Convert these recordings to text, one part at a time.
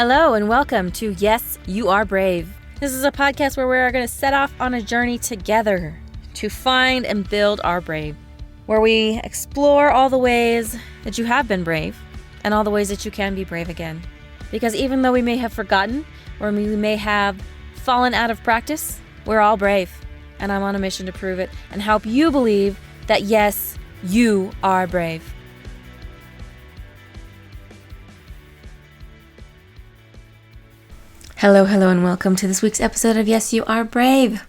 Hello and welcome to Yes, You Are Brave. This is a podcast where we're going to set off on a journey together to find and build our brave, where we explore all the ways that you have been brave and all the ways that you can be brave again. Because even though we may have forgotten or we may have fallen out of practice, we're all brave. And I'm on a mission to prove it and help you believe that yes, you are brave. Hello, and welcome to this week's episode of Yes, You Are Brave.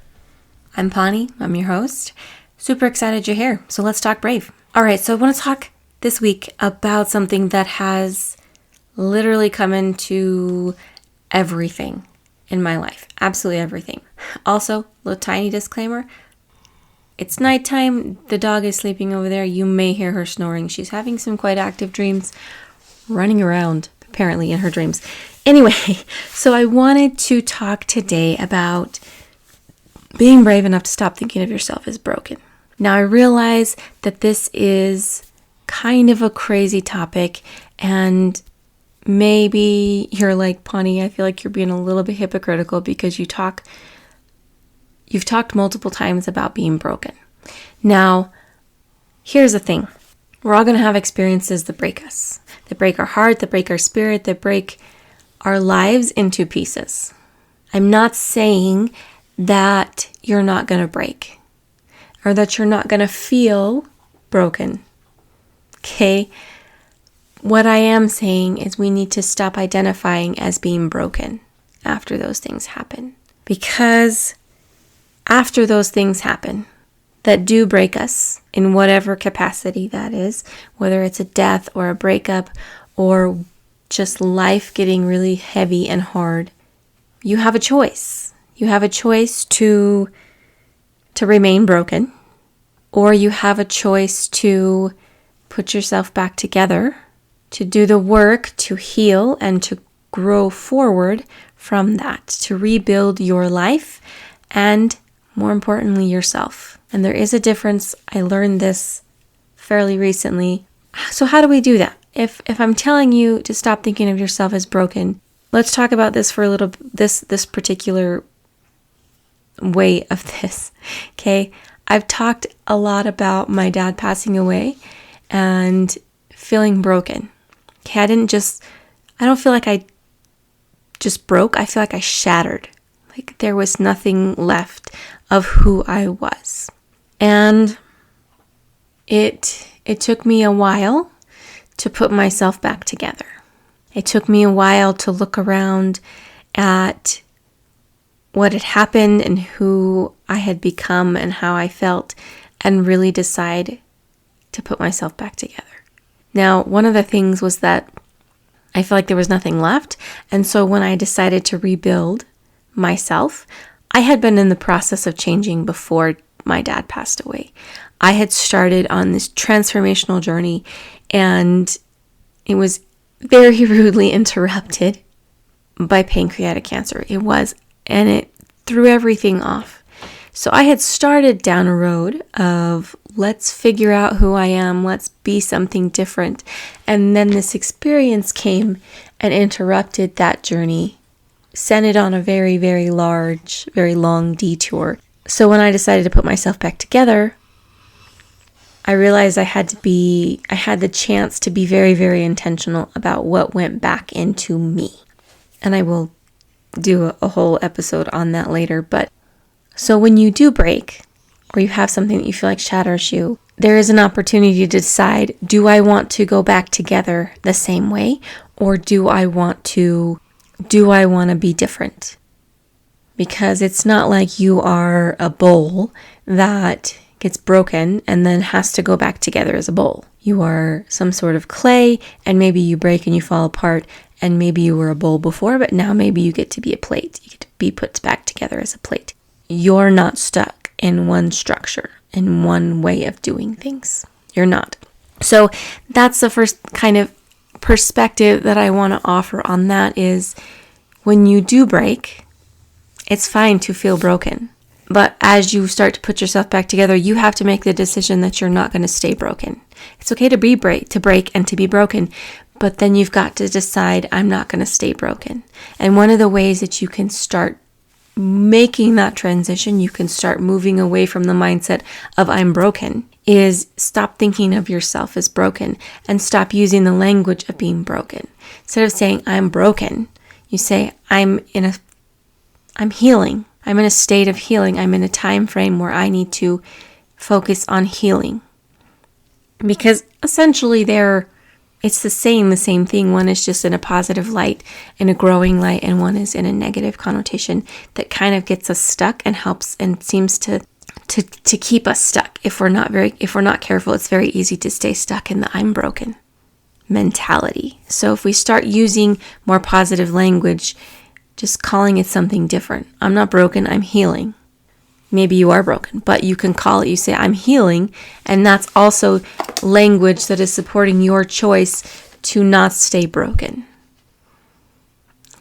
I'm Pawnee, I'm your host. Super excited you're here, so let's talk brave. All right, so I want to talk this week about something that has literally come into everything in my life. Absolutely everything. Also, little tiny disclaimer. It's nighttime, the dog is sleeping over there. You may hear her snoring. She's having some quite active dreams, running around apparently in her dreams. Anyway, so I wanted to talk today about being brave enough to stop thinking of yourself as broken. Now, I realize that this is kind of a crazy topic, and maybe you're like, Pawnee, I feel like you're being a little bit hypocritical because you've talked multiple times about being broken. Now, here's the thing. We're all going to have experiences that break us, that break our heart, that break our spirit, that break our lives into pieces. I'm not saying that you're not going to break or that you're not going to feel broken. Okay? What I am saying is we need to stop identifying as being broken after those things happen. Because after those things happen that do break us in whatever capacity that is, whether it's a death or a breakup or just life getting really heavy and hard, you have a choice. You have a choice to remain broken, or you have a choice to put yourself back together, to do the work to heal and to grow forward from that, to rebuild your life and, more importantly, yourself. And there is a difference. I learned this fairly recently. So how do we do that? If I'm telling you to stop thinking of yourself as broken, let's talk about this for a little, this particular way of this, okay? I've talked a lot about my dad passing away and feeling broken. Okay, I don't feel like I just broke. I feel like I shattered. Like there was nothing left of who I was. And it took me a while to put myself back together. It took me a while to look around at what had happened and who I had become and how I felt and really decide to put myself back together. Now, one of the things was that I felt like there was nothing left. And so when I decided to rebuild myself, I had been in the process of changing before my dad passed away. I had started on this transformational journey, and it was very rudely interrupted by pancreatic cancer. And it threw everything off. So I had started down a road of let's figure out who I am, let's be something different. And then this experience came and interrupted that journey, sent it on a very, very large, very long detour. So when I decided to put myself back together, I realized I had the chance to be very, very intentional about what went back into me. And I will do a whole episode on that later. But so when you do break, or you have something that you feel like shatters you, there is an opportunity to decide, do I want to go back together the same way? Or do I want to be different? Because it's not like you are a bowl that gets broken and then has to go back together as a bowl. You are some sort of clay, and maybe you break and you fall apart, and maybe you were a bowl before, but now maybe you get to be a plate. You get to be put back together as a plate. You're not stuck in one structure, in one way of doing things. You're not. So that's the first kind of perspective that I want to offer on that is when you do break, it's fine to feel broken. But as you start to put yourself back together, you have to make the decision that you're not going to stay broken. It's okay to break and to be broken, But then you've got to decide, I'm not going to stay broken. And one of the ways that you can start making that transition, you can start moving away from the mindset of I'm broken, is stop thinking of yourself as broken and stop using the language of being broken. Instead of saying I'm broken, you say I'm healing. I'm in a state of healing. I'm in a time frame where I need to focus on healing. Because essentially it's the same thing. One is just in a positive light, in a growing light, and one is in a negative connotation that kind of gets us stuck and helps and seems to keep us stuck. If we're not careful, it's very easy to stay stuck in the I'm broken mentality. So if we start using more positive language, just calling it something different. I'm not broken, I'm healing. Maybe you are broken, but you can call it, you say, I'm healing. And that's also language that is supporting your choice to not stay broken.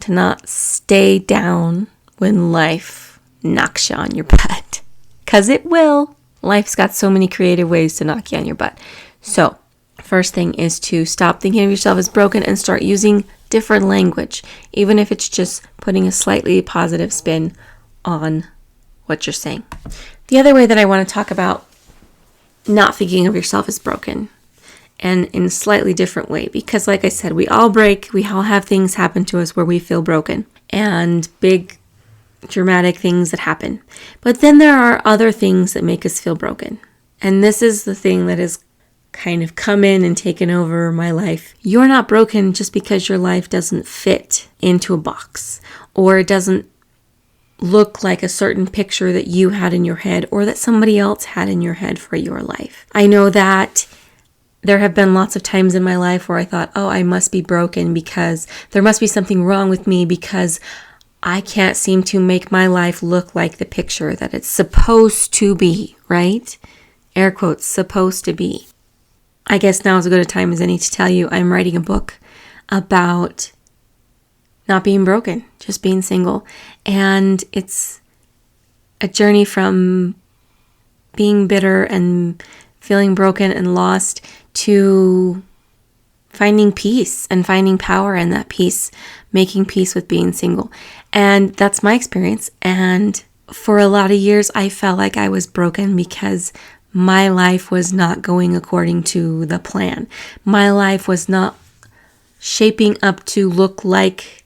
To not stay down when life knocks you on your butt. Because it will. Life's got so many creative ways to knock you on your butt. So, first thing is to stop thinking of yourself as broken and start using different language. Even if it's just putting a slightly positive spin on what you're saying. The other way that I want to talk about not thinking of yourself as broken, and in a slightly different way, because like I said, we all break, we all have things happen to us where we feel broken, and big dramatic things that happen. But then there are other things that make us feel broken. And this is the thing that has kind of come in and taken over my life. You're not broken just because your life doesn't fit into a box, or it doesn't look like a certain picture that you had in your head or that somebody else had in your head for your life. I know that there have been lots of times in my life where I thought, oh, I must be broken because there must be something wrong with me because I can't seem to make my life look like the picture that it's supposed to be, right? Air quotes, supposed to be. I guess now is as good a time as any to tell you I'm writing a book about not being broken, just being single. And it's a journey from being bitter and feeling broken and lost to finding peace and finding power in that peace, making peace with being single. And that's my experience. And for a lot of years, I felt like I was broken because my life was not going according to the plan. My life was not shaping up to look like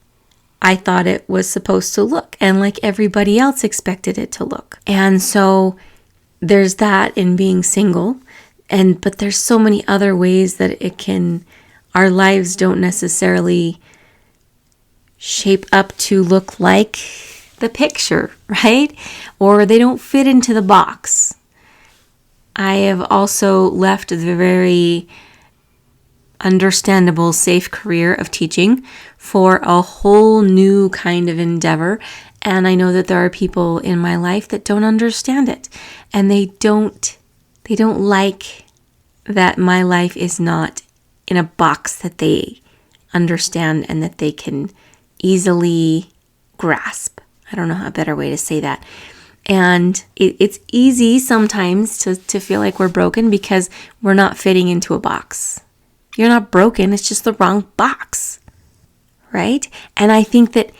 I thought it was supposed to look and like everybody else expected it to look. And so there's that in being single, but there's so many other ways that our lives don't necessarily shape up to look like the picture, right? Or they don't fit into the box. I have also left the very understandable, safe career of teaching for a whole new kind of endeavor. And I know that there are people in my life that don't understand it. And they don't like that my life is not in a box that they understand and that they can easily grasp. I don't know a better way to say that. And it's easy sometimes to feel like we're broken because we're not fitting into a box. You're not broken, it's just the wrong box, right? And I think that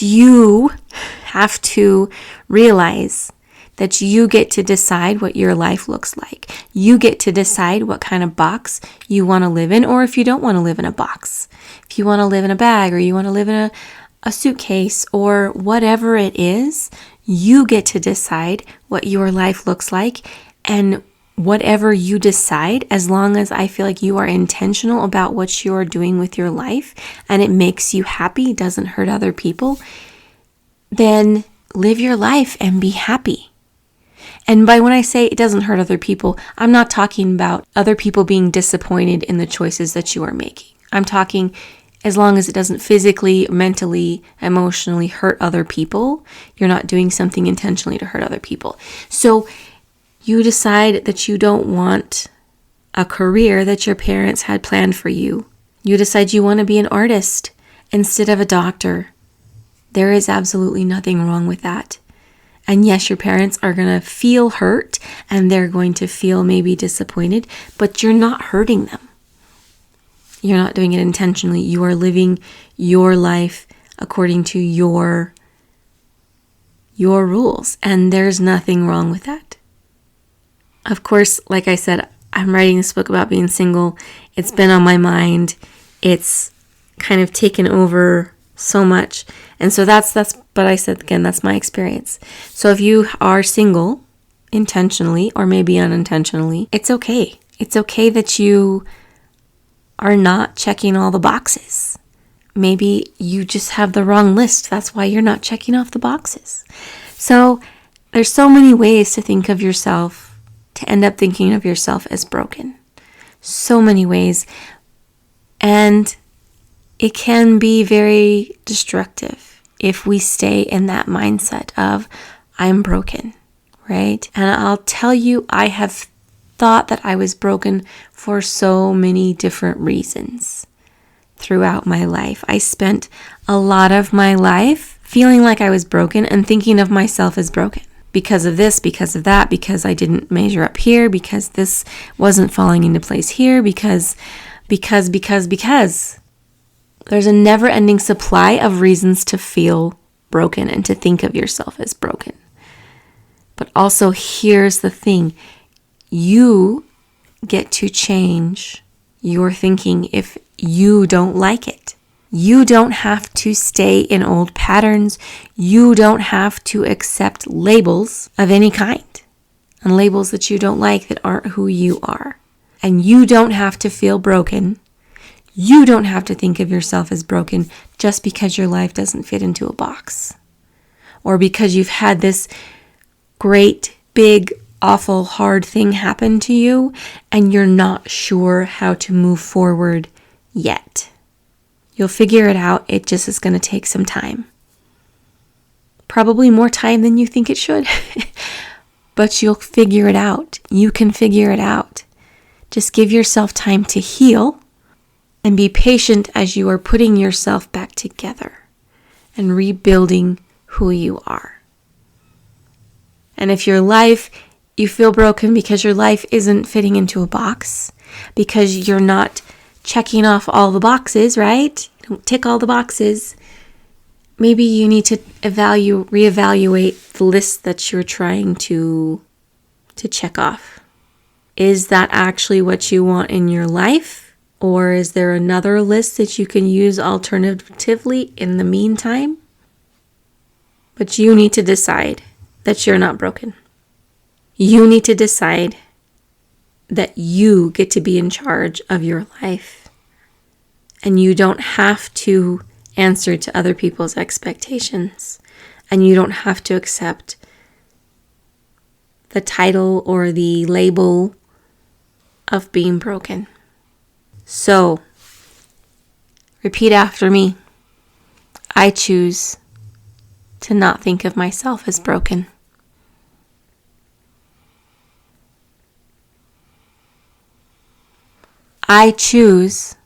you have to realize that you get to decide what your life looks like. You get to decide what kind of box you want to live in, or if you don't want to live in a box. If you want to live in a bag, or you want to live in a suitcase, or whatever it is, you get to decide what your life looks like. And whatever you decide, as long as I feel like you are intentional about what you are doing with your life and it makes you happy, doesn't hurt other people, then live your life and be happy. And by when I say it doesn't hurt other people, I'm not talking about other people being disappointed in the choices that you are making. I'm talking as long as it doesn't physically, mentally, emotionally hurt other people, you're not doing something intentionally to hurt other people. So you decide that you don't want a career that your parents had planned for you. You decide you want to be an artist instead of a doctor. There is absolutely nothing wrong with that. And yes, your parents are going to feel hurt and they're going to feel maybe disappointed, but you're not hurting them. You're not doing it intentionally. You are living your life according to your rules, and there's nothing wrong with that. Of course, like I said, I'm writing this book about being single. It's been on my mind. It's kind of taken over so much. And so but I said again, that's my experience. So if you are single intentionally or maybe unintentionally, it's okay. It's okay that you are not checking all the boxes. Maybe you just have the wrong list. That's why you're not checking off the boxes. So there's so many ways to think of yourself, to end up thinking of yourself as broken. So many ways. And it can be very destructive if we stay in that mindset of, I'm broken, right? And I'll tell you, I have thought that I was broken for so many different reasons throughout my life. I spent a lot of my life feeling like I was broken and thinking of myself as broken. Because of this, because of that, because I didn't measure up here, because this wasn't falling into place here, because. There's a never-ending supply of reasons to feel broken and to think of yourself as broken. But also, here's the thing. You get to change your thinking if you don't like it. You don't have to stay in old patterns. You don't have to accept labels of any kind, and labels that you don't like that aren't who you are. And you don't have to feel broken. You don't have to think of yourself as broken just because your life doesn't fit into a box, or because you've had this great, big, awful, hard thing happen to you and you're not sure how to move forward yet. You'll figure it out. It just is going to take some time. Probably more time than you think it should, but you'll figure it out. You can figure it out. Just give yourself time to heal. And be patient as you are putting yourself back together and rebuilding who you are. And if your life, you feel broken because your life isn't fitting into a box, because you're not checking off all the boxes, right? You don't tick all the boxes. Maybe you need to reevaluate the list that you're trying to check off. Is that actually what you want in your life? Or is there another list that you can use alternatively in the meantime? But you need to decide that you're not broken. You need to decide that you get to be in charge of your life. And you don't have to answer to other people's expectations. And you don't have to accept the title or the label of being broken. So, repeat after me. I choose to not think of myself as broken. I choose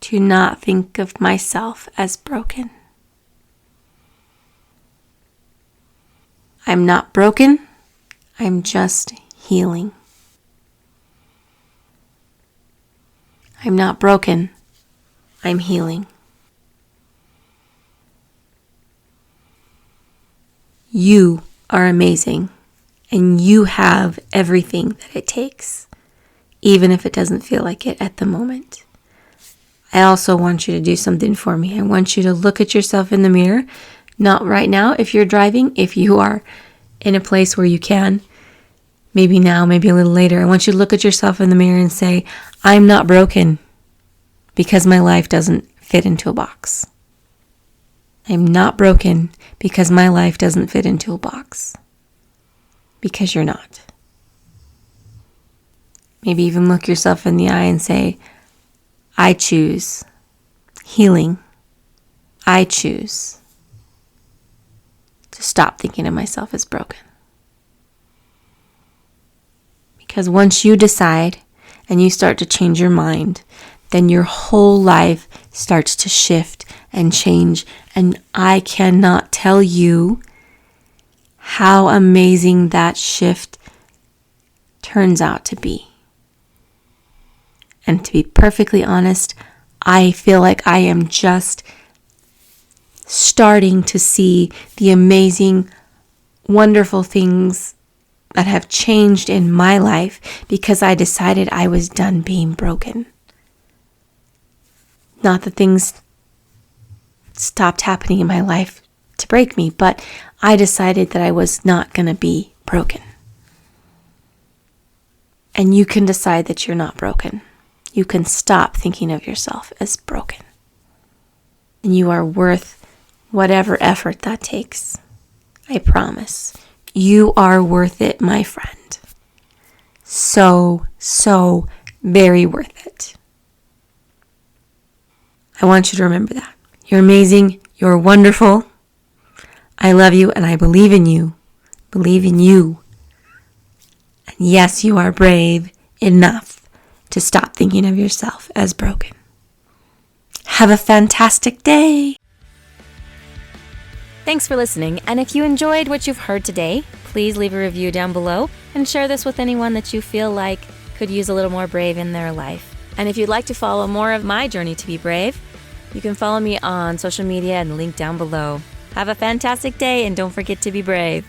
to not think of myself as broken. I'm not broken. I'm just healing. I'm not broken. I'm healing. You are amazing, and you have everything that it takes, even if it doesn't feel like it at the moment. I also want you to do something for me. I want you to look at yourself in the mirror, not right now if you're driving, if you are in a place where you can, maybe now, maybe a little later. I want you to look at yourself in the mirror and say, I'm not broken because my life doesn't fit into a box. I'm not broken because my life doesn't fit into a box. Because you're not. Maybe even look yourself in the eye and say, I choose healing. I choose to stop thinking of myself as broken. Because once you decide and you start to change your mind, then your whole life starts to shift and change. And I cannot tell you how amazing that shift turns out to be. And to be perfectly honest, I feel like I am just starting to see the amazing, wonderful things that have changed in my life because I decided I was done being broken. Not that things stopped happening in my life to break me, but I decided that I was not going to be broken. And you can decide that you're not broken. You can stop thinking of yourself as broken. And you are worth whatever effort that takes. I promise. You are worth it, my friend. So very worth it. I want you to remember that. You're amazing. You're wonderful. I love you and I believe in you. Believe in you. And yes, you are brave enough to stop thinking of yourself as broken. Have a fantastic day. Thanks for listening, and if you enjoyed what you've heard today, please leave a review down below and share this with anyone that you feel like could use a little more brave in their life. And if you'd like to follow more of my journey to be brave, you can follow me on social media and the link down below. Have a fantastic day and don't forget to be brave.